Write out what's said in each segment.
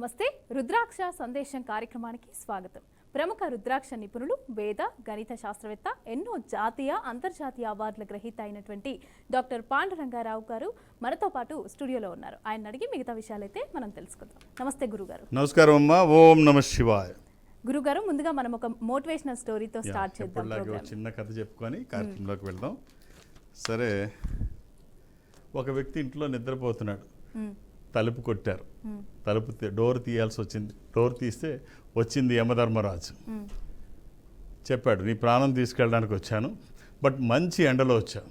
నమస్తే. రుద్రాక్ష సందేశం కార్యక్రమానికి స్వాగతం. ప్రముఖ రుద్రాక్ష నిపుణులు, వేద గణిత శాస్త్రవేత్త, ఎన్నో జాతీయ అంతర్జాతీయ అవార్డుల గ్రహీత అయినటువంటి డాక్టర్ పాండురంగారావు గారు మనతో పాటు స్టూడియోలో ఉన్నారు. ఆయన అడిగి మిగతా విషయాలైతే మనం తెలుసుకుందాం. నమస్తే గురుగారు. నమస్కారం అమ్మా. ఓం నమః శివాయ. గురుగారు, ముందుగా మనం ఒక మోటివేషనల్ స్టోరీతో స్టార్ట్ చేద్దాం. చిన్న కథ చెప్పుకొని కార్యక్రమంలోకి వెళ్దాం. సరే, ఒక వ్యక్తి ఇంట్లో నిద్రపోతున్నాడు. తలుపు కొట్టారు. తలుపు డోర్ తీయాల్సి వచ్చింది. డోర్ తీస్తే వచ్చింది యమధర్మరాజు. చెప్పాడు, నీ ప్రాణం తీసుకెళ్ళడానికి వచ్చాను, బట్ మంచి ఎండలో వచ్చాను,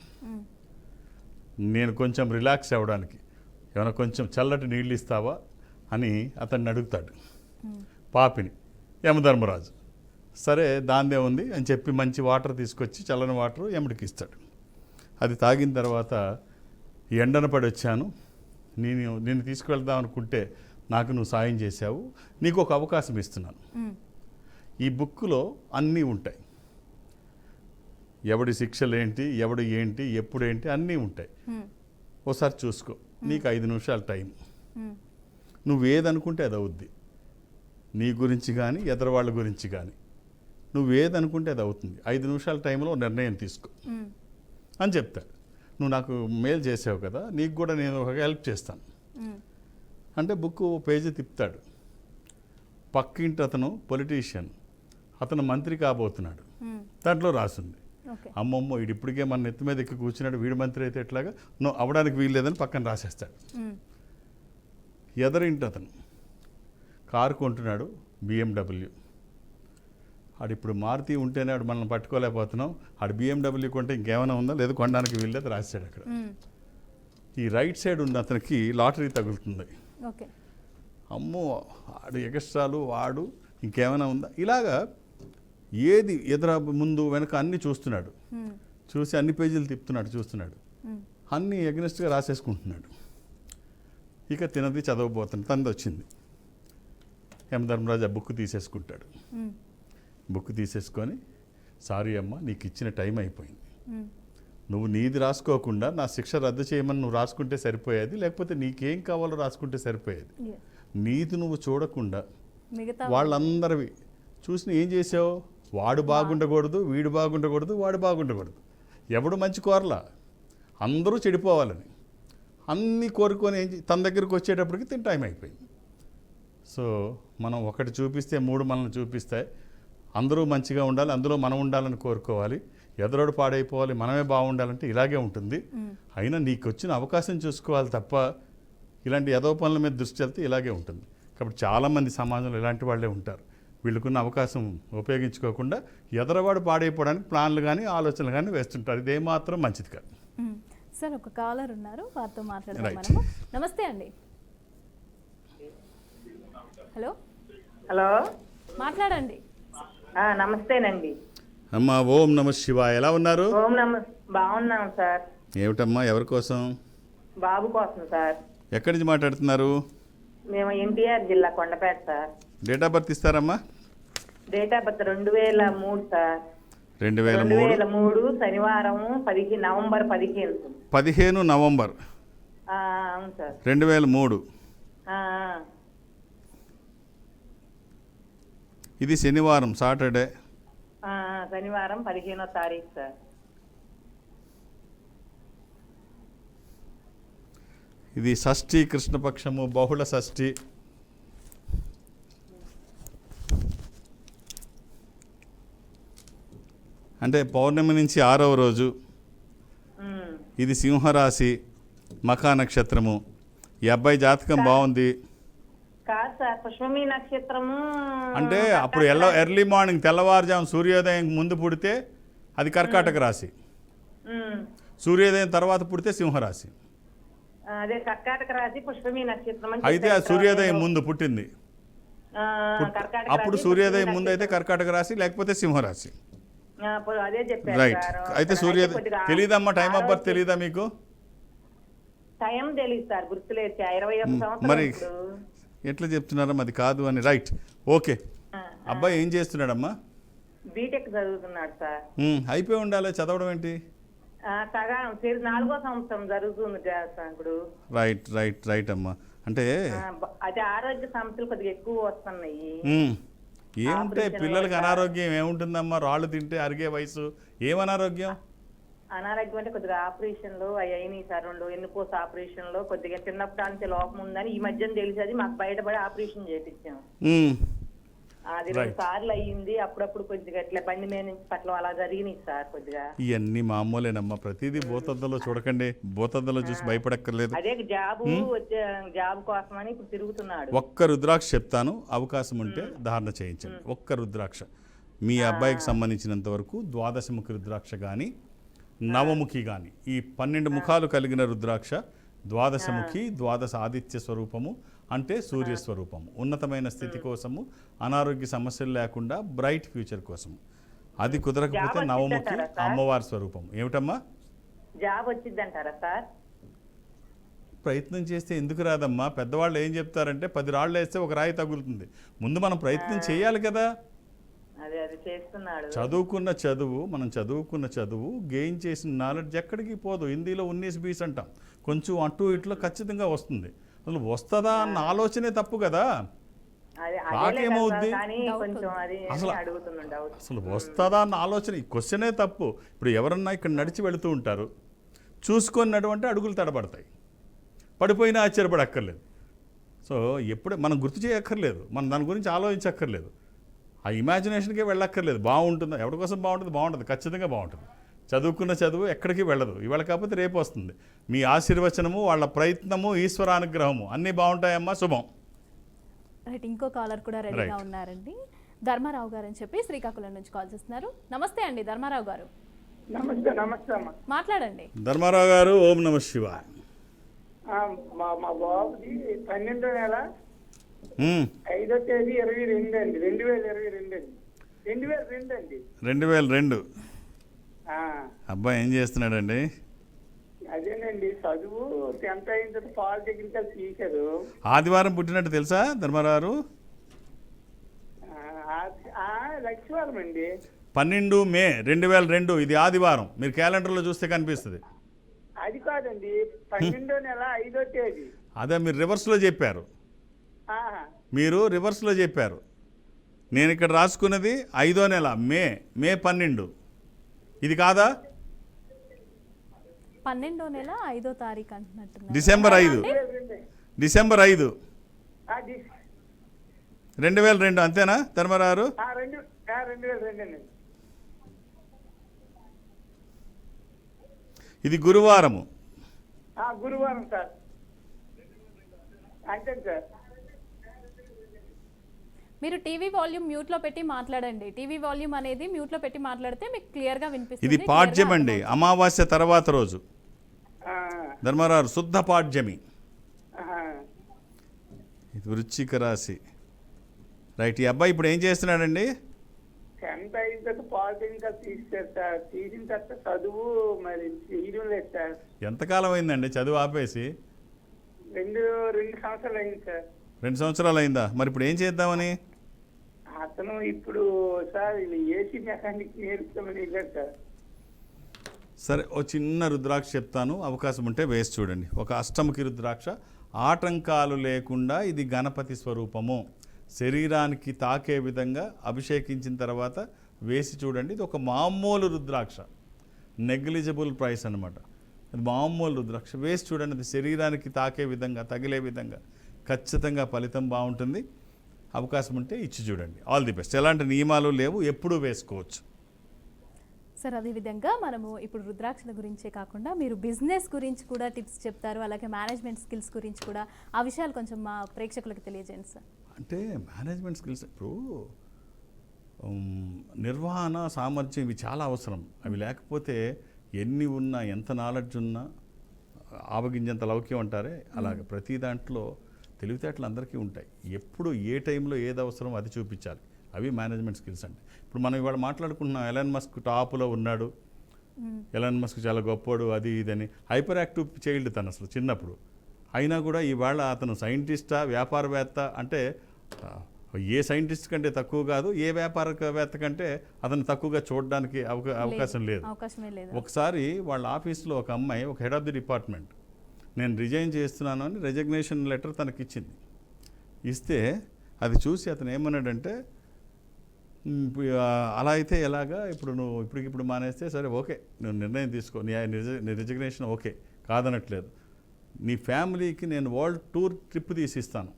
నేను కొంచెం రిలాక్స్ అవ్వడానికి ఏమైనా కొంచెం చల్లటి నీళ్ళు ఇస్తావా అని అతన్ని అడుగుతాడు. పాపిని యమధర్మరాజు. సరే, దాందే ఉంది అని చెప్పి మంచి వాటర్ తీసుకొచ్చి చల్లని వాటర్ యముడికి ఇస్తాడు. అది తాగిన తర్వాత, ఎండన పడి వచ్చాను, నేను తీసుకువెళ్దాం అనుకుంటే నాకు నువ్వు సాయం చేశావు, నీకు ఒక అవకాశం ఇస్తున్నాను. ఈ బుక్లో అన్నీ ఉంటాయి. ఎవడి శిక్షలు ఏంటి, ఎవడు ఏంటి, ఎప్పుడేంటి అన్నీ ఉంటాయి. ఒకసారి చూసుకో. నీకు 5 నిమిషాలు టైం. నువ్వేదనుకుంటే అది అవుద్ది. నీ గురించి కానీ ఎదరవాళ్ళ గురించి కానీ నువ్వేదనుకుంటే అది అవుతుంది. 5 నిమిషాల టైంలో నిర్ణయం తీసుకో అని చెప్తాడు. నువ్వు నాకు మెయిల్ చేసావు కదా, నీకు కూడా నేను ఒక హెల్ప్ చేస్తాను అంటే బుక్ పేజీ తిప్పుతాడు. పక్కింటి అతను పొలిటీషియన్, అతను మంత్రి కాబోతున్నాడు. దాంట్లో రాసింది, అమ్మమ్మో వీడు ఇప్పటికే మన నెత్తి మీద ఎక్కి కూర్చున్నాడు, వీడు మంత్రి అయితే ఎట్లాగా, నువ్వు అవ్వడానికి వీల్లేదని పక్కన రాసేస్తాడు. ఎదరింటి అతను కారు కొంటున్నాడు, BMW. ఆడు ఇప్పుడు మారుతి ఉంటేనే ఆడు మనల్ని పట్టుకోలేకపోతున్నాం, ఆడు BMW కొంటే ఇంకేమైనా ఉందా, లేదు కొనడానికి వీల్లేదు రాశాడు అక్కడ. ఈ రైట్ సైడ్ ఉన్న అతనికి లాటరీ తగులుతుంది. అమ్మో ఆడు ఎగస్ట్రాలు, వాడు ఇంకేమైనా ఉందా, ఇలాగా ఏది ఎదుర ముందు వెనక అన్నీ చూస్తున్నాడు. చూసి అన్ని పేజీలు తిప్పుతున్నాడు, చూస్తున్నాడు, అన్నీ ఎగ్నెస్ట్గా రాసేసుకుంటున్నాడు. ఇక తినది చదవబోతుంది. తనది వచ్చింది. యమధర్మరాజు ఆ బుక్ తీసేసుకుంటాడు. బుక్ తీసేసుకొని, సారీ అమ్మ, నీకు ఇచ్చిన టైం అయిపోయింది. నువ్వు నీది రాసుకోకుండా నా శిక్ష రద్దు చేయమని నువ్వు రాసుకుంటే సరిపోయేది, లేకపోతే నీకేం కావాలో రాసుకుంటే సరిపోయేది. నీది నువ్వు చూడకుండా వాళ్ళందరివి చూసి ఏం చేసావు, వాడు బాగుండకూడదు, వీడు బాగుండకూడదు, వాడు బాగుండకూడదు, ఎవడు మంచి కోరలా, అందరూ చెడిపోవాలని అన్నీ కోరుకొని తన దగ్గరికి వచ్చేటప్పటికి తిని టైం అయిపోయింది. సో మనం ఒకటి చూపిస్తే 3 మనల్ని చూపిస్తాయి. అందరూ మంచిగా ఉండాలి, అందులో మనం ఉండాలని కోరుకోవాలి, ఎదరోడు పాడైపోవాలి, మనమే బాగుండాలంటే ఇలాగే ఉంటుంది. అయినా నీకు వచ్చిన అవకాశం చూసుకోవాలి తప్ప ఇలాంటి ఎదవ పనుల మీద దృష్టి వెళ్తే ఇలాగే ఉంటుంది. కాబట్టి చాలామంది సమాజంలో ఇలాంటి వాళ్ళే ఉంటారు. వీళ్ళకున్న అవకాశం ఉపయోగించుకోకుండా ఎదరవాడు పాడైపోవడానికి ప్లాన్లు కానీ ఆలోచనలు కానీ వేస్తుంటారు. ఇదేమాత్రం మంచిది కాదు. సార్, ఒక కాలర్ ఉన్నారు, వారితో మాట్లాడదాం మనము. నమస్తే అండి. హలో హలో, మాట్లాడండి. నమస్తేనండి అమ్మా. ఓం నమః శివాయ. ఎలా ఉన్నారు? ఓం నమ. బాగున్నాం సార్. ఏమిటమ్మా, ఎవరి కోసం? బాబు కోసం సార్. ఎక్కడి నుంచి మాట్లాడుతున్నారు? మేము ఎన్టీఆర్ జిల్లా Kondapeta sir. Date of birth ఇస్తారమ్మా? Date of birth 2003 sir. 2003 శనివారం నవంబర్ 15. 15 నవంబర్. అవును సార్. 2003. ఇది శనివారం, సాటర్డే. శనివారం 15వ తారీఖు సార్. ఇది షష్ఠి, కృష్ణపక్షము, బహుళ షష్ఠి. అంటే పౌర్ణమి నుంచి 6వ రోజు. ఇది సింహరాశి, మఖా నక్షత్రము. ఈ అబ్బాయి జాతకం బాగుంది. కాదు సార్, పుష్పమి నక్షత్రము అంటే అప్పుడు ఎర్లీ మార్నింగ్, తెల్లవారుజాము సూర్యోదయం ముందు పుడితే అది కర్కాటక రాశి, సూర్యోదయం తర్వాత పుడితే సింహరాశి. అదే కర్కాటక రాశి, పుష్పమి నక్షత్రం. అయితే ఆ సూర్యోదయం ముందు పుట్టింది, అప్పుడు సూర్యోదయం ముందు అయితే కర్కాటక రాశి, లేకపోతే సింహరాశి. అదే చెప్పారు. రైట్. అయితే సూర్యోదయం తెలీదమ్మా, టైం ఆఫ్ బర్త్ తెలీదా మీకు? టైం తెలియదు సార్, గుర్తులేదు. 21 సంవత్సరం. మరి ఎట్లా చెప్తున్నారమ్మా అది కాదు అని? Right, okay. అబ్బాయి ఏం చేస్తున్నాడమ్మా? బీటెక్ చదువుతున్నాడు సార్. అయిపోయి ఉండాలి, చదవడం ఏంటి? సగం 4వ సంవత్సరం జరుగుతుంది ఇప్పుడు. రైట్ రైట్ రైట్ అమ్మా. అంటే అదే ఆరోగ్య సమస్యలు కొద్దిగా ఎక్కువ వస్తున్నాయి. ఏముంటాయి పిల్లలకి అనారోగ్యం ఏముంటుందమ్మా? రాళ్ళు తింటే అరిగే వయసు, ఏం అనారోగ్యం? అనారోగ్యం అంటే కొద్దిగా ఆపరేషన్లు అవి అయినాయి సార్, 2 ఎన్నుకోస ఆపరేషన్లో కొద్దిగా చిన్నప్పటి నుంచి లోపం ఉందని ఈ మధ్యన తెలిసేది మాకు బయటపడి ఆపరేషన్ చేయించాము. అది 2 సార్లు అయ్యింది. అప్పుడప్పుడు కొద్దిగా ఇట్లా బండి మీద నుంచి పట్ల అలా జరిగినాయి సార్. కొద్దిగా ఇవన్నీ మామూలేనమ్మా, ప్రతిదీ భూతద్దలో చూడకండి, భూతద్దలో చూసి భయపడక్కర్లేదు. అదే జాబ్ కోసమని ఇప్పుడు తిరుగుతున్నాడు. ఒక్క రుద్రాక్ష చెప్తాను, అవకాశం ఉంటే ధారణ చేయించండి. ఒక్క రుద్రాక్ష మీ అబ్బాయికి సంబంధించినంత వరకు ద్వాదశముఖి రుద్రాక్ష కానీ నవముఖి కానీ, ఈ 12 ముఖాలు కలిగిన రుద్రాక్ష ద్వాదశముఖి, ద్వాదశ ఆదిత్య స్వరూపము అంటే సూర్యస్వరూపము, ఉన్నతమైన స్థితి కోసము, అనారోగ్య సమస్యలు లేకుండా బ్రైట్ ఫ్యూచర్ కోసము. అది కుదరకపోతే నవముఖి అమ్మవారి స్వరూపం. ఏమిటమ్మా? జాబ్ వచ్చిందంటారా సార్? ప్రయత్నం చేస్తే ఎందుకు రాదమ్మా? పెద్దవాళ్ళు ఏం చెప్తారంటే 10 రాళ్ళు వేస్తే ఒక రాయి తగులుతుంది. ముందు మనం ప్రయత్నం చేయాలి కదా. అది చేస్తున్నాడు. మనం చదువుకున్న చదువు గెయిన్ చేసిన నాలెడ్జ్ ఎక్కడికి పోదు. హిందీలో 19-20 అంటాం, కొంచెం అటు ఇట్లో ఖచ్చితంగా వస్తుంది. అసలు వస్తుందా అన్న ఆలోచనే తప్పు కదా. నాకేమవుద్ది అసలు వస్తుందా అన్న ఆలోచన, ఈ క్వశ్చనే తప్పు. ఇప్పుడు ఎవరన్నా ఇక్కడ నడిచి వెళుతూ ఉంటారు, చూసుకొని నడవంటే అడుగులు తడబడతాయి, పడిపోయినా ఆశ్చర్యపడక్కర్లేదు. సో ఎప్పుడే మనం గుర్తు చేయక్కర్లేదు, మనం దాని గురించి ఆలోచించక్కర్లేదు, ఆ ఇమాజినేషన్కే వెళ్ళక్కర్లేదు. బాగుంటుందా? ఎవరి కోసం బాగుంటుంది, ఖచ్చితంగా బాగుంటుంది. చదువుకున్న చదువు ఎక్కడికి వెళ్ళదు, ఇవాళ కాకపోతే రేపు వస్తుంది. మీ ఆశీర్వచనము, వాళ్ళ ప్రయత్నము, ఈశ్వరానుగ్రహము అన్నీ బాగుంటాయమ్మా. శుభం. రైట్, ఇంకో కాలర్ కూడా రెడీగా ఉన్నారండి, ధర్మారావు గారు అని చెప్పి శ్రీకాకుళం నుంచి కాల్ చేస్తున్నారు. నమస్తే అండి ధర్మారావు గారు. నమస్తే. నమస్తే అమ్మా, మాట్లాడండి. ధర్మారావు గారు, ఓం నమ శివాయ. మా బాబుది 12వ నెల 5వ తేదీ 22 అండి, 2022 అండి. 2002 అండి. 2002. అబ్బాయి ఏం చేస్తున్నాడండి? అదేనండి, చదువు 10th అయిన తర్వాత పాలిటెక్నికల్ తీశారు. ఆదివారం పుట్టినట్టు తెలుసా ధర్మారావు? లక్ష్మీవారం అండి. 12 మే 2002, ఇది ఆదివారం. మీరు క్యాలెండర్లో చూస్తే కనిపిస్తుంది. అది కాదండి, 12వ నెల 5వ తేదీ. అదే మీరు రివర్స్లో చెప్పారు. నేను ఇక్కడ రాసుకున్నది 5వ నెల మే 12. ఇది కాదా? 12వ నెల 5వ తారీఖు అంటున్నట్టు. డిసెంబర్ 5, 2002 అంతేనా ధర్మరారు? 2002 అండి. ఇది గురువారము. గురువారం సార్, అంతే సార్. మీరు టీవీ వాల్యూమ్ మ్యూట్లో పెట్టి మాట్లాడండి. టీవీ వాల్యూమ్ అనేది మ్యూట్లో పెట్టి మాట్లాడితే మీకు క్లియర్గా వినిపిస్తుంది. ఇది పాడ్యం అండి, అమావాస్య తర్వాత రోజు. ధర్మరారు శుద్ధ పాడ్యమి. ఇది వృశ్చిక రాశి. రైట్, ఈ అబ్బాయి ఇప్పుడు ఏం చేస్తున్నాడండి? 10th అయిన తర్వాత పాలిటెక్నికల్ తీస్తారు సార్. తీసిన తర్వాత చదువు మరి చేయడం లేదు సార్. ఎంతకాలం అయిందండి చదువు ఆపేసి? 2 సంవత్సరాలు అయింది సార్. 2 సంవత్సరాలు అయిందా? మరి ఇప్పుడు ఏం చేద్దామని? అతను ఇప్పుడు సార్ ఏసీ మెకానిక్ నేర్పుతామని వెళ్ళారు సార్. సరే, ఓ చిన్న రుద్రాక్ష చెప్తాను, అవకాశం ఉంటే వేసి చూడండి. ఒక అష్టముఖి రుద్రాక్ష, ఆటంకాలు లేకుండా ఇది గణపతి స్వరూపము, శరీరానికి తాకే విధంగా అభిషేకించిన తర్వాత వేసి చూడండి. ఇది ఒక మామూలు రుద్రాక్ష, నెగ్లిజిబుల్ ప్రైస్ అనమాట. అది మామూలు రుద్రాక్ష, వేసి చూడండి. అది శరీరానికి తాకే విధంగా, తగిలే విధంగా ఖచ్చితంగా ఫలితం బాగుంటుంది. అవకాశం ఉంటే ఇచ్చి చూడండి. All the best. ఎలాంటి నియమాలు లేవు, ఎప్పుడూ వేసుకోవచ్చు. సార్, అదేవిధంగా మనము ఇప్పుడు రుద్రాక్షల గురించే కాకుండా మీరు బిజినెస్ గురించి కూడా టిప్స్ చెప్తారు, అలాగే మేనేజ్మెంట్ స్కిల్స్ గురించి కూడా, ఆ విషయాలు కొంచెం మా ప్రేక్షకులకు తెలియజేయండి సార్. అంటే మేనేజ్మెంట్ స్కిల్స్ ఇప్పుడు నిర్వహణ సామర్థ్యం ఇవి చాలా అవసరం. అవి లేకపోతే ఎన్ని ఉన్నా, ఎంత నాలెడ్జ్ ఉన్నా ఆవగింజంత లౌక్యం అంటారే, అలాగే ప్రతి దాంట్లో తెలివితేటలు అందరికీ ఉంటాయి. ఎప్పుడు ఏ టైంలో ఏది అవసరం అది చూపించాలి. అవి మేనేజ్మెంట్ స్కిల్స్ అంటే. ఇప్పుడు మనం ఇవాళ మాట్లాడుకుంటున్నాం, ఎలాన్ మస్క్ టాప్లో ఉన్నాడు, ఎలాన్ మస్క్ చాలా గొప్పోడు, అది ఇదని. హైపర్ యాక్టివ్ చైల్డ్ తను అసలు చిన్నప్పుడు. అయినా కూడా ఇవాళ అతను సైంటిస్టా, వ్యాపారవేత్త అంటే ఏ సైంటిస్ట్ కంటే తక్కువ కాదు, ఏ వ్యాపారవేత్త కంటే అతను తక్కువగా చూడడానికి అవకాశం లేదు. ఒకసారి వాళ్ళ ఆఫీస్లో ఒక అమ్మాయి, ఒక హెడ్ ఆఫ్ ది డిపార్ట్మెంట్, నేను రిజైన్ చేస్తున్నాను అని రెజిగ్నేషన్ లెటర్ తనకి ఇచ్చింది. ఇస్తే అది చూసి అతను ఏమన్నాడంటే అలా అయితే ఎలాగా, ఇప్పుడు నువ్వు ఇప్పటికిప్పుడు మానేస్తే సరే ఓకే, నువ్వు నిర్ణయం తీసుకో, నీ రిజిగ్నేషన్ ఓకే కాదనట్లేదు, నీ ఫ్యామిలీకి నేను వరల్డ్ టూర్ ట్రిప్ తీసిస్తాను,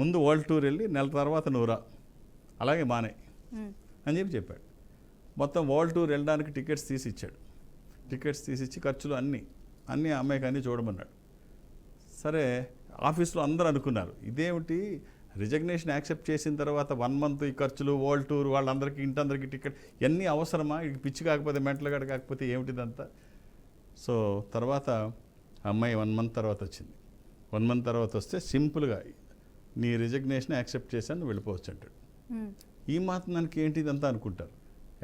ముందు వరల్డ్ టూర్ వెళ్ళి నెల తర్వాత నువ్వు రా, అలాగే మానే అని చెప్పాడు. మొత్తం వరల్డ్ టూర్ వెళ్ళడానికి టికెట్స్ తీసి ఇచ్చాడు. టికెట్స్ తీసిచ్చి ఖర్చులు అన్నీ అమ్మాయికి అన్నీ చూడమన్నాడు. సరే ఆఫీస్లో అందరూ అనుకున్నారు ఇదేమిటి, రిజగ్నేషన్ యాక్సెప్ట్ చేసిన తర్వాత 1 month ఈ ఖర్చులు, వరల్డ్ టూర్, వాళ్ళందరికీ ఇంటందరికీ టికెట్, ఇవన్నీ అవసరమా, ఇది పిచ్చి కాకపోతే మెంటల్ గడ కాకపోతే ఏమిటిదంతా. సో తర్వాత అమ్మాయి 1 month తర్వాత వచ్చింది. 1 month తర్వాత వస్తే సింపుల్గా నీ రిజగ్నేషన్ యాక్సెప్ట్ చేశాను వెళ్ళిపోవచ్చు అంటాడు. ఈ మాత్రం దానికి ఏంటి ఇదంతా అనుకుంటారు.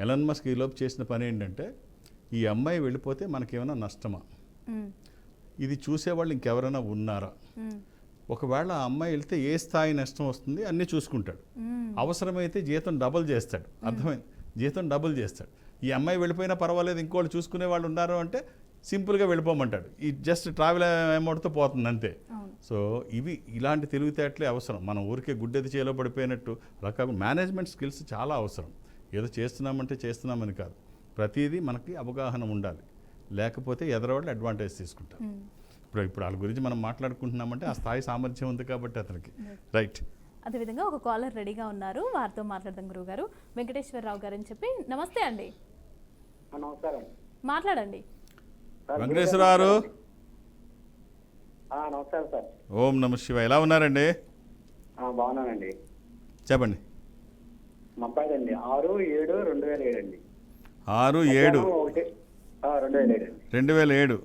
ఎలన్ మస్క్ ఈలోపు చేసిన పని ఏంటంటే ఈ అమ్మాయి వెళ్ళిపోతే మనకేమైనా నష్టమా, ఇది చూసేవాళ్ళు ఇంకెవరైనా ఉన్నారా, ఒకవేళ ఆ అమ్మాయి వెళ్తే ఏ స్థాయి నష్టం వస్తుంది అన్నీ చూసుకుంటాడు. అవసరమైతే జీతం డబుల్ చేస్తాడు. అర్థమైంది, జీతం డబుల్ చేస్తాడు. ఈ అమ్మాయి వెళ్ళిపోయినా పర్వాలేదు, ఇంకోళ్ళు చూసుకునే వాళ్ళు ఉన్నారు అంటే సింపుల్గా వెళ్ళిపోమంటాడు. ఈ జస్ట్ ట్రావెల్ అమౌంట్తో పోతుంది అంతే. సో ఇలాంటి తెలివితేటలే అవసరం. మనం ఊరికే గుడ్డెది చేలో పడిపోయినట్టు రకాల మేనేజ్మెంట్ స్కిల్స్ చాలా అవసరం. ఏదో చేస్తున్నామంటే చేస్తున్నామని కాదు, ప్రతిదీ మనకి అవగాహన ఉండాలి, లేకపోతే ఎదరవాళ్ళు అడ్వాంటేజ్ తీసుకుంటారు. ఇప్పుడు వాళ్ళ గురించి మనం మాట్లాడుకుంటున్నామంటే ఆ స్థాయి సామర్థ్యం ఉంది కాబట్టి అతనికి. రైట్. అదేవిధంగా ఒక కాలర్ రెడీగా ఉన్నారు, వారితో మాట్లాడదాం గురుగారు. వెంకటేశ్వరరావు గారు అని చెప్పి. నమస్తే అండి. నమస్కారం. మాట్లాడండి. వెంకటేశ్వరరావు. నమస్కారం సార్. ఓం నమ శివ. ఎలా ఉన్నారండి? బాగున్నానండి. చెప్పండి. మా అబ్బాయి అండి 6/7/2007 అండి. 6/7/2007. 2007.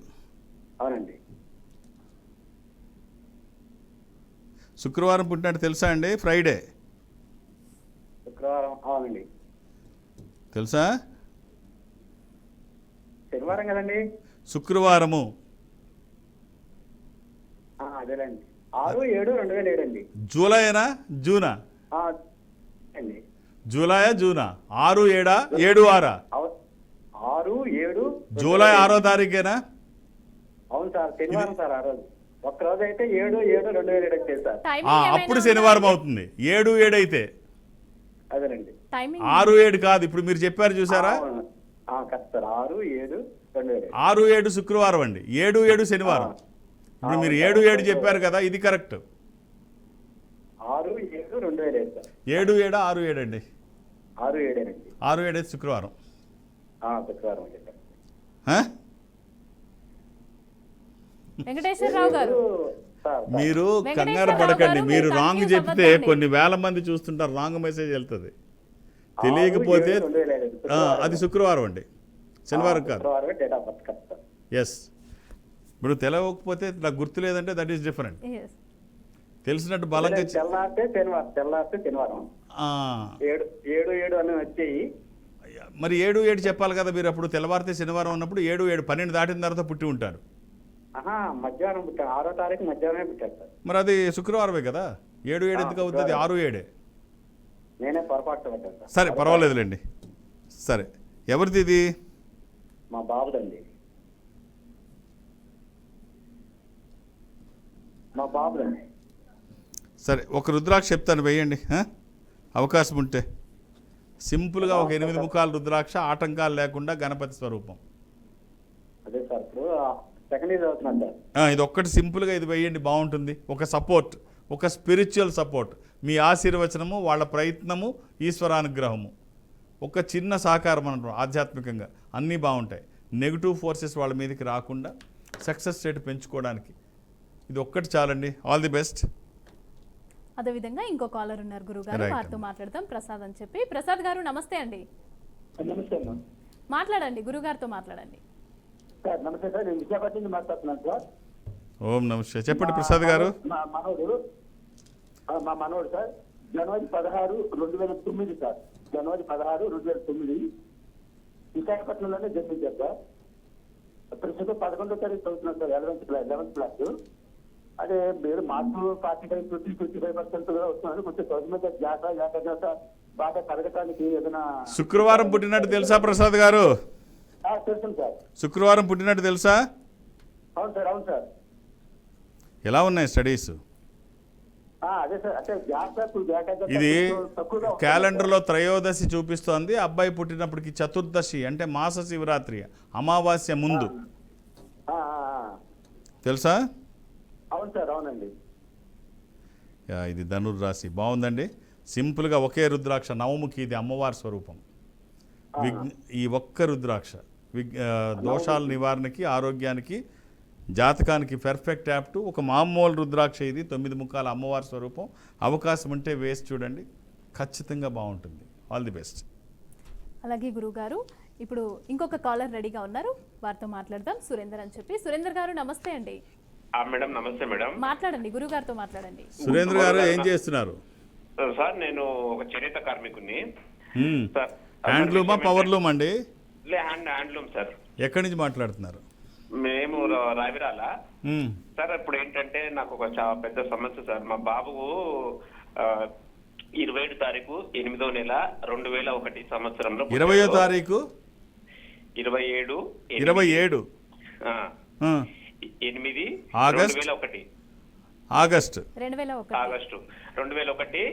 అవునండి. శుక్రవారం పుట్టినట్టు తెలుసా అండి? ఫ్రైడే. శుక్రవారం. అవునండి. తెలుసా? శనివారం కదండి. శుక్రవారము. అదేలేండి. 6/7/2007 అండి. జూలైనా జూనా? అండి. జూలైయా జూనా? 6/7 7/6? 6/7. జూలై 6వ తారీఖేనా? అవును సార్, శనివారం సార్. ఆ రోజు ఒక్క రోజు అయితే 7/7/2007 వచ్చేది సార్. అప్పుడు శనివారం అవుతుంది 7/7 అయితే. అదేనండి. 6/7 కాదు, ఇప్పుడు మీరు చెప్పారు చూసారా? Correct sir. 6/7/2007. 6/7 శుక్రవారం అండి, 7/7 శనివారం. ఇప్పుడు మీరు 7/7 చెప్పారు కదా, ఇది కరెక్ట్. 6/7/2007 సార్. 7/7 6/7 అండి. 6/7 అండి. 6/7 శుక్రవారం. శుక్రవారం చెప్పారు. వెంకటేశ్వరరావు గారు, మీరు కంగారు పడకండి. మీరు రాంగ్ చెప్తే కొన్ని వేల మంది చూస్తుంటారు, రాంగ్ మెసేజ్ వెళ్తుంది. తెలియకపోతే అది శుక్రవారం అండి, శనివారం కాదు. ఎస్. ఇప్పుడు తెలియకపోతే నాకు గుర్తు లేదంటే దట్ ఈస్ డిఫరెంట్. తెలిసినట్టు బలంగా తెల్లారితే శనివారం 7/7 అని వచ్చేయి. మరి 7/7 చెప్పాలి కదా మీరు. అప్పుడు తెల్లవారితే శనివారం ఉన్నప్పుడు 7/7 12 దాటిన తర్వాత పుట్టి ఉంటారు. మధ్యాహ్నం పుట్టారు. 6వ తారీఖు మధ్యాహ్నమే పుట్టారు సార్. మరి అది శుక్రవారమే కదా, 7/7 ఎందుకు అవుతుంది? 6/7. నేనే పొరపాటు పడ్డాను సార్. సరే పర్వాలేదులేండి. సరే, ఎవరిది ఇది? మా బాబుదండి. మా బాబుదండి. సరే, ఒక రుద్రాక్ష చెప్తాను, వేయండి అవకాశం ఉంటే. సింపుల్గా ఒక 8 ముఖాల రుద్రాక్ష, ఆటంకాలు లేకుండా గణపతి స్వరూపం. అదే సార్, ఇప్పుడు సెకండ్ ఇయర్ అవుతున్నాను సార్. ఇది ఒక్కటి సింపుల్గా ఇది వేయండి, బాగుంటుంది. ఒక సపోర్ట్, ఒక స్పిరిచువల్ సపోర్ట్, మీ ఆశీర్వచనము, వాళ్ళ ప్రయత్నము, ఈశ్వరానుగ్రహము, ఒక చిన్న సహకారం అనడం. ఆధ్యాత్మికంగా అన్నీ బాగుంటాయి. నెగిటివ్ ఫోర్సెస్ వాళ్ళ మీదకి రాకుండా సక్సెస్ రేట్ పెంచుకోవడానికి ఇది ఒక్కటి చాలండి. All the best. అదేవిధంగా ఇంకో కాలర్ ఉన్నారు గురుగారు, వారితో మాట్లాడదాం. ప్రసాద్ అని చెప్పి. ప్రసాద్ గారు నమస్తే అండి. నమస్తే. మాట్లాడండి, గురుగారితో మాట్లాడండి. సార్ నమస్తే సార్, నేను విశాఖపట్నం నుంచి మాట్లాడుతున్నాను సార్. ఓం నమస్తే. చెప్పండి ప్రసాద్ గారు. మా మనోడు సార్ జనవరి 16, 2009 సార్. జనవరి 16, 2009 విశాఖపట్నంలోనే జన్మించారు సార్. ప్రస్తుతం 11వ తరగతి చదువుతున్నాను సార్, 11th క్లాస్. అదే మీరు మార్క్స్ 45-55% కూడా వస్తున్నారు. కొంచెం చదువు మీద జాగ్రత్త బాగా పెరగటానికి ఏదైనా. శుక్రవారం పుట్టినట్టు తెలుసా ప్రసాద్ గారు? తెలుసు సార్. శుక్రవారం పుట్టినట్టు తెలుసా? అవును సార్. అవును సార్. ఎలా ఉన్నాయి స్టడీస్? అదే సార్, అంటే ఇది క్యాలెండర్లో త్రయోదశి చూపిస్తోంది. అబ్బాయి పుట్టినప్పటికి చతుర్దశి అంటే మాస శివరాత్రి, అమావాస్య ముందు. తెలుసా? అవును సార్, అవునండి. ఇది ధనుర్రాశి. బాగుందండి. సింపుల్గా ఒకే రుద్రాక్ష, నవముఖి, ఇది అమ్మవారి స్వరూపం. ఈ ఒక్క రుద్రాక్ష దోషాల నివారణకి, ఆరోగ్యానికి, జాతకానికి పర్ఫెక్ట్ యాప్ట్. ఒక మామూలు రుద్రాక్ష ఇది, 9 ముఖాల అమ్మవారి స్వరూపం. అవకాశం ఉంటే వేసి చూడండి, ఖచ్చితంగా బాగుంటుంది. All the best. అలాగే గురుగారు, ఇప్పుడు ఇంకొక కాలర్ రెడీగా ఉన్నారు, వారితో మాట్లాడదాం. సురేందర్ అని చెప్పి. సురేందర్ గారు నమస్తే అండి. మేడం నమస్తే మేడం. మాట్లాడండి, గురుగారితో మాట్లాడండి. సురేంద్ర గారు ఏం చేస్తున్నారు? సార్ నేను ఒక చేనేత కార్మికుడిని సార్. హ్యాండ్లూమా పవర్లూమ్ అండి? Handloom sir. ఎక్కడి నుంచి మాట్లాడుతున్నారు? మేము రావిరాల సార్. ఇప్పుడు ఏంటంటే నాకు ఒక చాలా పెద్ద సమస్య సార్. మా బాబుకు 27 తారీఖు 8వ నెల 2001 సంవత్సరంలో 20వ తారీఖు 27 8 ఆగస్టు 2001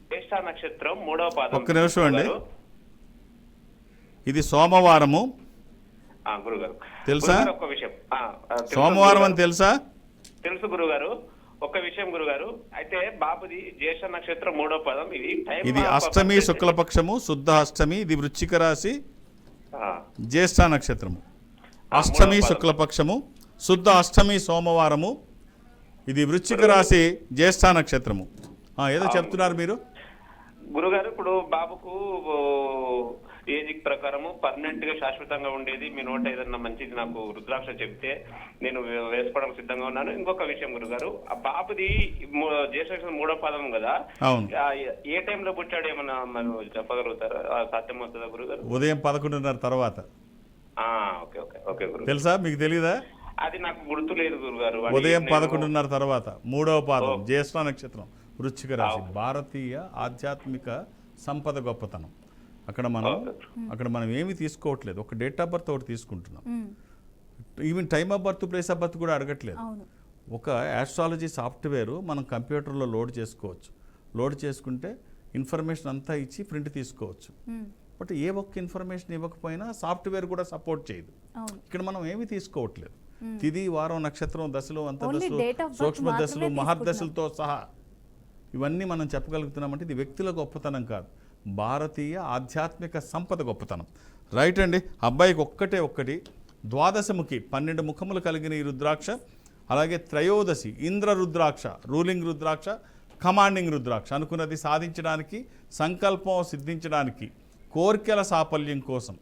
జ్యేష్ఠ నక్షత్రం 3వ పాదం. ఒక్క నిమిషం అండి. ఇది సోమవారము. గురుగారు తెలుసా? ఒక విషయం సోమవారం అని తెలుసా? తెలుసు గురుగారు. ఒక విషయం గురుగారు, అయితే బాబుది జ్యేష్ఠ నక్షత్రం 3వ పదం. ఇది అష్టమి శుక్లపక్షము, శుద్ధ అష్టమి. ఇది వృశ్చిక రాశి, జ్యేష్ఠ నక్షత్రము. అష్టమి శుక్లపక్షము, శుద్ధ అష్టమి సోమవారము. ఇది వృశ్చిక రాశి, జ్యేష్ఠ నక్షత్రము. ఏదో చెప్తున్నారు మీరు గురుగారు. ఇప్పుడు బాబుకు ఏజ్ ప్రకారము పర్మనెంట్ గా శాశ్వతంగా ఉండేది మీ నోట ఏదన్నా మంచిది నాకు రుద్రాక్ష చెప్తే నేను వేసుకోవడానికి సిద్ధంగా ఉన్నాను. ఇంకొక విషయం గురుగారు, ఆ బాబుది జ్యేష్ఠ 3వ పాదం కదా, ఏ టైంలో పుట్టాడు ఏమన్నా మనం చెప్పగలుగుతారా? సాధ్యమవుతుందా గురుగారు? ఉదయం 11:30 తర్వాత. ఓకే ఓకే ఓకే గురు. తెలుసా? మీకు తెలీదా? అది నాకు గుర్తు లేదు గురుగారు. ఉదయం 11:30 తర్వాత, 3వ పాదం, జ్యేష్ఠ నక్షత్రం, వృశ్చిక రాశి. భారతీయ ఆధ్యాత్మిక సంపద గొప్పతనం. అక్కడ మనం ఏమీ తీసుకోవట్లేదు, ఒక డేట్ ఆఫ్ బర్త్ ఒకటి తీసుకుంటున్నాం. Even time of birth, place of birth కూడా అడగట్లేదు. ఒక ఆస్ట్రాలజీ సాఫ్ట్వేర్ మనం కంప్యూటర్లో లోడ్ చేసుకోవచ్చు. లోడ్ చేసుకుంటే ఇన్ఫర్మేషన్ అంతా ఇచ్చి ప్రింట్ తీసుకోవచ్చు. బట్ ఏ ఒక్క ఇన్ఫర్మేషన్ ఇవ్వకపోయినా సాఫ్ట్వేర్ కూడా సపోర్ట్ చేయదు. ఇక్కడ మనం ఏమీ తీసుకోవట్లేదు. తిది, వారం, నక్షత్రం, దశలు, అంతర్దశలు, సూక్ష్మ దశలు, మహర్దశలతో సహా ఇవన్నీ మనం చెప్పగలుగుతున్నామంటే ఇది వ్యక్తుల గొప్పతనం కాదు, భారతీయ ఆధ్యాత్మిక సంపద గొప్పతనం. రైట్ అండి. అబ్బాయికి ఒక్కటి ద్వాదశముఖి 12 ముఖములు కలిగిన ఈ రుద్రాక్ష. అలాగే త్రయోదశి ఇంద్ర రుద్రాక్ష, రూలింగ్ రుద్రాక్ష, కమాండింగ్ రుద్రాక్ష. అనుకున్నది సాధించడానికి, సంకల్పం సిద్ధించడానికి, కోరికల సాఫల్యం కోసం,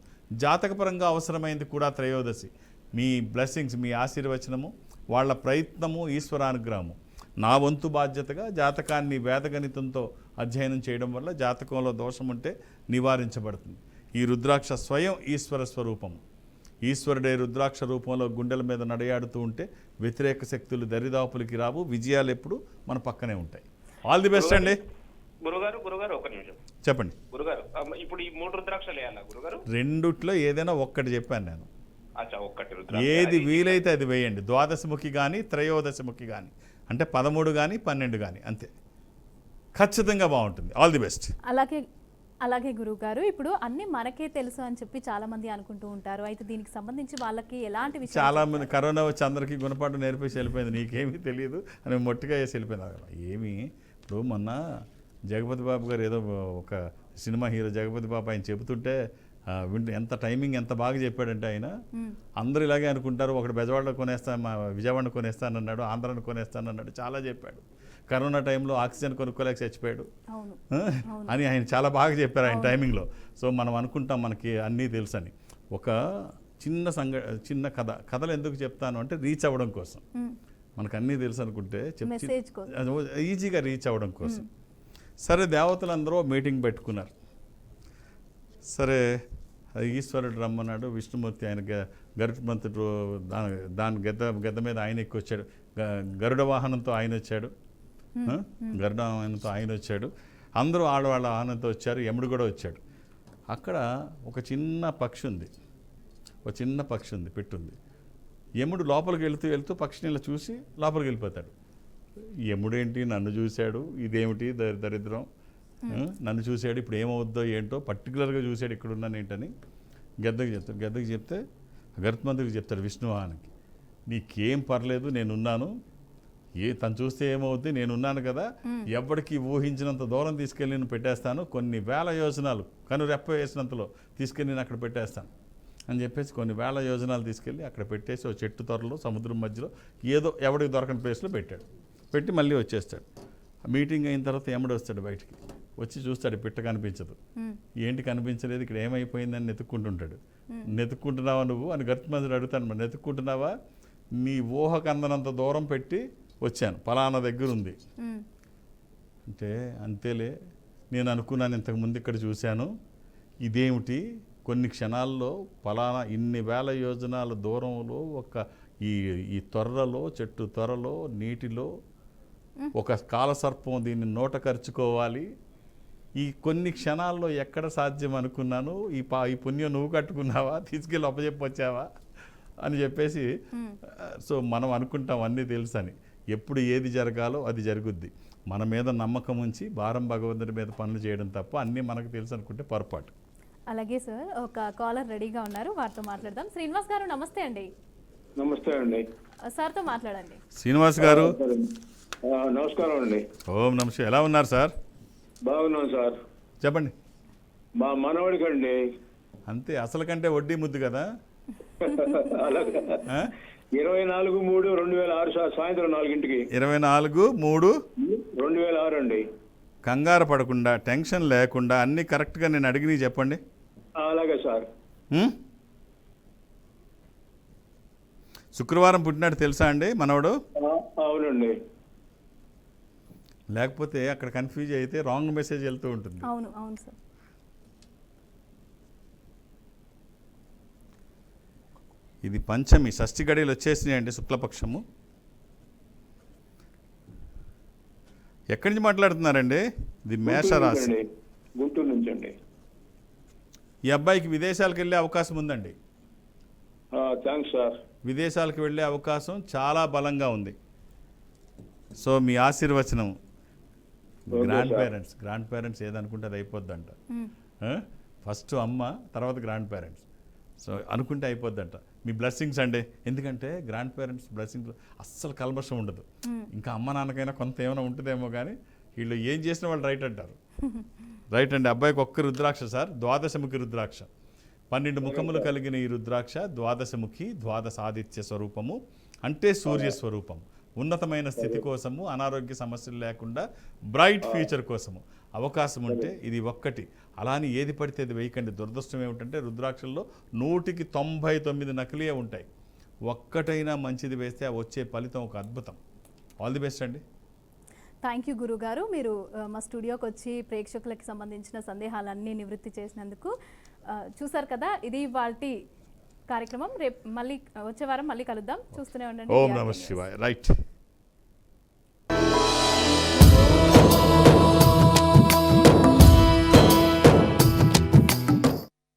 జాతకపరంగా అవసరమైంది కూడా త్రయోదశి. మీ బ్లెస్సింగ్స్, మీ ఆశీర్వచనము, వాళ్ళ ప్రయత్నము, ఈశ్వరానుగ్రహము. నా వంతు బాధ్యతగా జాతకాన్ని వేదగణితంతో అధ్యయనం చేయడం వల్ల జాతకంలో దోషం ఉంటే నివారించబడుతుంది. ఈ రుద్రాక్ష స్వయం ఈశ్వర స్వరూపము. ఈశ్వరుడే రుద్రాక్ష రూపంలో గుండెల మీద నడయాడుతూ ఉంటే వ్యతిరేక శక్తులు దరిదాపులకి రావు, విజయాలు ఎప్పుడు మన పక్కనే ఉంటాయి. ఆల్ ది బెస్ట్ అండి. గురుగారు ఒక నిమిషం చెప్పండి గురుగారు. ఇప్పుడు ఈ 3 రుద్రాక్షలు వేయాలా గురుగారు? రెండిట్లో ఏదైనా ఒక్కటి చెప్పాను నేను. ఒక్కటి ఏది వీలైతే అది వేయండి. ద్వాదశముఖి కానీ త్రయోదశముఖి కానీ, అంటే 13 కానీ 12 కానీ, అంతే. ఖచ్చితంగా బాగుంటుంది. All the best. అలాగే గురువుగారు, ఇప్పుడు అన్ని మనకే తెలుసు అని చెప్పి చాలా మంది అనుకుంటూ ఉంటారు. అయితే దీనికి సంబంధించి వాళ్ళకి ఎలాంటి విషయం? చాలా మంది కరోనా వచ్చి అందరికీ గుణపాఠం నేర్పేసి వెళ్ళిపోయింది. నీకేమీ తెలియదు అని మొట్టిగా వేసి వెళ్ళిపోయింది. ఏమి ఇప్పుడు మొన్న జగపతి బాబు గారు ఏదో ఒక సినిమా హీరో జగపతి బాబు ఆయన చెబుతుంటే ఎంత టైమింగ్ ఎంత బాగా చెప్పాడంటే ఆయన, అందరూ ఇలాగే అనుకుంటారు. ఒకటి బెజవాడలో కొనేస్తాను, విజయవాడను కొనేస్తానన్నాడు, ఆంధ్రాను కొనేస్తానన్నాడు, చాలా చెప్పాడు. కరోనా టైంలో ఆక్సిజన్ కొనుక్కోలేక చచ్చిపోయాడు అని ఆయన చాలా బాగా చెప్పారు ఆయన టైమింగ్లో. సో మనం అనుకుంటాం మనకి అన్నీ తెలుసు అని. ఒక చిన్న కథలు ఎందుకు చెప్తాను అంటే రీచ్ అవ్వడం కోసం. మనకు అన్నీ తెలుసు అనుకుంటే ఈజీగా రీచ్ అవ్వడం కోసం. సరే, దేవతలందరూ మీటింగ్ పెట్టుకున్నారు. సరే, ఈశ్వరుడు రమ్మన్నాడు. విష్ణుమూర్తి ఆయన గరుత్మంతుడు దాని గద్ద మీద ఆయన ఎక్కి వచ్చాడు. గరుడ వాహనంతో ఆయన వచ్చాడు. గరుడ వాహనంతో ఆయన వచ్చాడు. అందరూ ఆడవాళ్ళ వాహనంతో వచ్చారు. యముడు కూడా వచ్చాడు. అక్కడ ఒక చిన్న పక్షి ఉంది, పెట్టుంది. యముడు లోపలికి వెళ్తూ పక్షిని ఇలా చూసి లోపలికి వెళ్ళిపోతాడు. యముడేంటి నన్ను చూశాడు, ఇదేమిటి దరిద్రం, నన్ను చూశాడు, ఇప్పుడు ఏమవుద్దో ఏంటో పర్టికులర్గా చూశాడు, ఇక్కడ ఉన్నాను ఏంటని గద్దకి చెప్తే గరుత్మంతుడికి చెప్తాడు విష్ణువాహనికి, నీకేం పర్లేదు నేనున్నాను, తను చూస్తే ఏమవుద్ది, నేనున్నాను కదా, ఎవరికి ఊహించినంత దూరం తీసుకెళ్ళి నేను పెట్టేస్తాను, కొన్ని వేల యోజనాలు కనురెప్ప వేసినంతలో తీసుకెళ్ళి నేను అక్కడ పెట్టేస్తాను అని చెప్పేసి కొన్ని వేల యోజనాలు తీసుకెళ్ళి అక్కడ పెట్టేసి ఓ చెట్టు త్వరలో సముద్రం మధ్యలో ఏదో ఎవరికి దొరకని ప్లేస్లో పెట్టాడు. పెట్టి మళ్ళీ వచ్చేస్తాడు. మీటింగ్ అయిన తర్వాత ఎమ్మడి వస్తాడు, బయటికి వచ్చి చూస్తాడు, పిట్ట కనిపించదు. ఏంటి కనిపించలేదు, ఇక్కడ ఏమైపోయిందని నెతుక్కుంటుంటాడు. నెతుక్కుంటున్నావా నువ్వు అని గరుత్మంతుడు అడుగుతాను, మరి నెతుక్కుంటున్నావా, నీ ఊహకు అందనంత దూరం పెట్టి వచ్చాను, పలానా దగ్గర ఉంది అంటే, అంతేలే నేను అనుకున్నాను, ఇంతకుముందు ఇక్కడ చూశాను, ఇదేమిటి కొన్ని క్షణాల్లో పలానా ఇన్ని వేల యోజనాల దూరంలో ఒక ఈ త్వరలో చెట్టు త్వరలో నీటిలో ఒక కాలసర్పం దీన్ని నోట కరుచుకోవాలి, ఈ కొన్ని క్షణాల్లో ఎక్కడ సాధ్యం అనుకున్నాను, ఈ పుణ్యం నువ్వు కట్టుకున్నావా, తీసుకెళ్ళి అప్పచెప్పొచ్చావా అని చెప్పేసి. సో మనం అనుకుంటాం అన్నీ తెలుసు అని, ఎప్పుడు ఏది జరగాలో అది జరుగుద్ది. మన మీద నమ్మకం ఉంచి భారం భగవంతుడి మీద పనులు చేయడం తప్ప అన్నీ మనకు తెలుసు అనుకుంటే పొరపాటు. అలాగే సార్, ఒక కాలర్ రెడీగా ఉన్నారు, వారితో మాట్లాడదాం. శ్రీనివాస్ గారు నమస్తే అండి. నమస్తే అండి. సార్తో మాట్లాడండి. శ్రీనివాస్ గారు నమస్కారం అండి. ఓం నమస్తే. ఎలా ఉన్నారు సార్? బాగున్నాం సార్. చెప్పండి. మా మనవడికి అండి. అంతే, అసలు కంటే వడ్డీ ముద్దు కదా. 24/3/2006 సార్, సాయంత్రం 4 గంటలకి. 24/3/2006 అండి. కంగారు పడకుండా, టెన్షన్ లేకుండా అన్నీ కరెక్ట్గా నేను అడిగి చెప్పండి. అలాగే సార్. శుక్రవారం పుట్టినట్టు తెలుసా అండి మనవడు? అవునండి. లేకపోతే అక్కడ కన్ఫ్యూజ్ అయితే రాంగ్ మెసేజ్ వెళ్తూ ఉంటుంది. అవును అవును సార్. ఇది పంచమి, షష్ఠి గడియలు వచ్చేసినాయండి, శుక్లపక్షము. ఎక్కడి నుంచి మాట్లాడుతున్నారండి? ఇది మేషరాశి. గుంటూరు నుంచి అండి. ఈ అబ్బాయికి విదేశాలకు వెళ్ళే అవకాశం ఉందండి. Thanks sir. విదేశాలకు వెళ్ళే అవకాశం చాలా బలంగా ఉంది. సో మీ ఆశీర్వచనం, గ్రాండ్ పేరెంట్స్ ఏదనుకుంటే అది అయిపోద్దంట. ఫస్ట్ అమ్మ, తర్వాత గ్రాండ్ పేరెంట్స్. సో అనుకుంటే అయిపోద్దంట. మీ బ్లెస్సింగ్స్ అండి, ఎందుకంటే గ్రాండ్ పేరెంట్స్ బ్లెస్సింగ్స్ అస్సలు కల్మషం ఉండదు. ఇంకా అమ్మ నాన్నకైనా కొంత ఏమైనా ఉంటుందేమో, కానీ వీళ్ళు ఏం చేసిన వాళ్ళు రైట్ అంటారు. రైట్ అండి. అబ్బాయికి ఒక్క రుద్రాక్ష సార్, ద్వాదశముఖి రుద్రాక్ష. 12 ముఖములు కలిగిన ఈ రుద్రాక్ష ద్వాదశముఖి, ద్వాదశాదిత్య స్వరూపము, అంటే సూర్య స్వరూపం. ఉన్నతమైన స్థితి కోసము, అనారోగ్య సమస్యలు లేకుండా బ్రైట్ ఫ్యూచర్ కోసము అవకాశం ఉంటే ఇది ఒక్కటి. అలాని ఏది పడితే అది వేయకండి. దురదృష్టం ఏమిటంటే రుద్రాక్షల్లో 100కి 99 నకిలీయే ఉంటాయి. ఒక్కటైనా మంచిది వేస్తే ఆ వచ్చే ఫలితం ఒక అద్భుతం. ఆల్ ది బెస్ట్ అండి. థ్యాంక్ యూ గురుగారు, మీరు మా స్టూడియోకి వచ్చి ప్రేక్షకులకి సంబంధించిన సందేహాలన్నీ నివృత్తి చేసినందుకు. చూసారు కదా, ఇది వాటి కార్యక్రమం. రేపు మళ్ళీ వచ్చే వారం మళ్ళీ కలుద్దాం. చూస్తూనే ఉండండి. ఓం నమః శివాయ. రైట్.